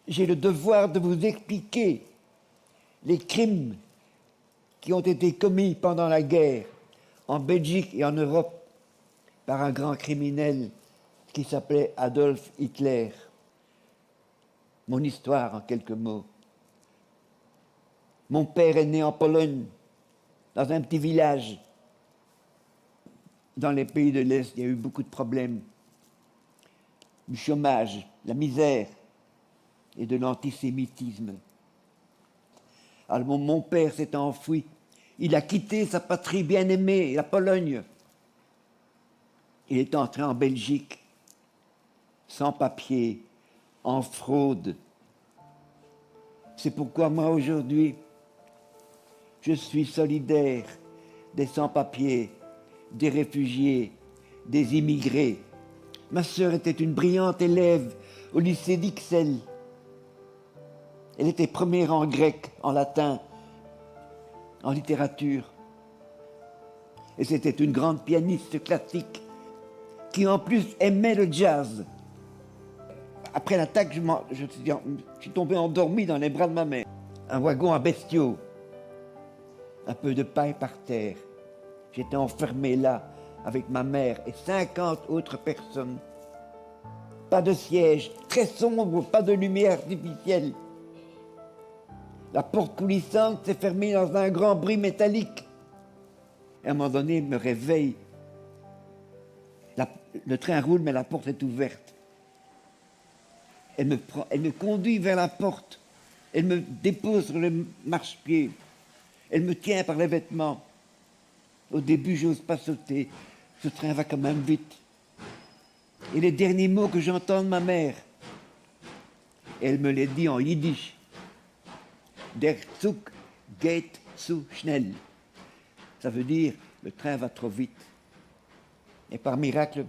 j'ai le devoir de vous expliquer les crimes qui ont été commis pendant la guerre en Belgique et en Europe par un grand criminel qui s'appelait Adolf Hitler. Mon histoire en quelques mots. Mon père est né en Pologne, dans un petit village. Dans les pays de l'Est, il y a eu beaucoup de problèmes. Du chômage, la misère et de l'antisémitisme. Alors mon père s'est enfui. Il a quitté sa patrie bien-aimée, la Pologne. Il est entré en Belgique, sans papier, en fraude. C'est pourquoi moi aujourd'hui, je suis solidaire des sans-papiers, des réfugiés, des immigrés. Ma sœur était une brillante élève au lycée d'Ixelles. Elle était première en grec, en latin, en littérature. Et c'était une grande pianiste classique qui en plus aimait le jazz. Après l'attaque, je suis tombé endormi dans les bras de ma mère. Un wagon à bestiaux, un peu de paille par terre. J'étais enfermé là avec ma mère et 50 autres personnes. Pas de siège, très sombre, pas de lumière artificielle. La porte coulissante s'est fermée dans un grand bruit métallique. Et à un moment donné, il me réveille. Le train roule, mais la porte est ouverte. Elle me conduit vers la porte. Elle me dépose sur le marchepied. Elle me tient par les vêtements. Au début, j'ose pas sauter. Ce train va quand même vite. Et les derniers mots que j'entends de ma mère, elle me les dit en yiddish. Der Zug geht zu schnell. Ça veut dire, le train va trop vite. Et par miracle,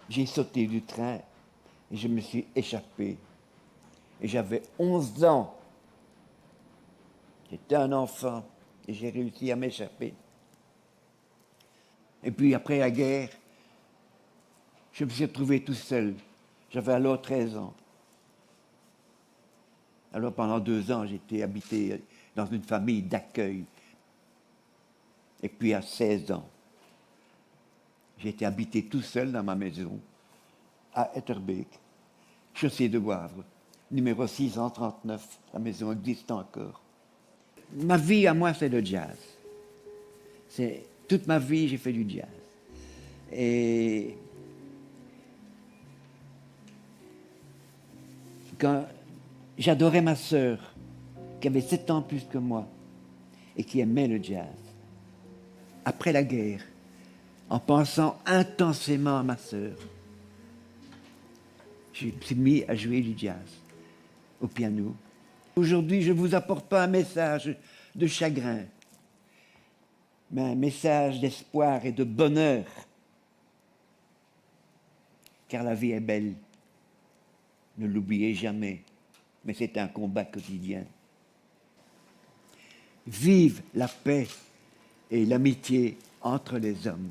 j'ai sauté du train et je me suis échappé. Et j'avais 11 ans. J'étais un enfant et j'ai réussi à m'échapper. Et puis après la guerre, je me suis retrouvé tout seul. J'avais alors 13 ans. Alors pendant 2 ans, j'étais habité dans une famille d'accueil. Et puis à 16 ans, j'ai été habité tout seul dans ma maison à Etterbeek, chaussée de Wavre, numéro 639. La maison existe encore. Ma vie à moi, c'est le jazz. Toute ma vie, j'ai fait du jazz. Et quand j'adorais ma sœur, qui avait 7 ans plus que moi, et qui aimait le jazz. Après la guerre, en pensant intensément à ma sœur, je me suis mis à jouer du jazz, au piano. Aujourd'hui, je ne vous apporte pas un message de chagrin, mais un message d'espoir et de bonheur. Car la vie est belle, ne l'oubliez jamais, mais c'est un combat quotidien. Vive la paix et l'amitié entre les hommes.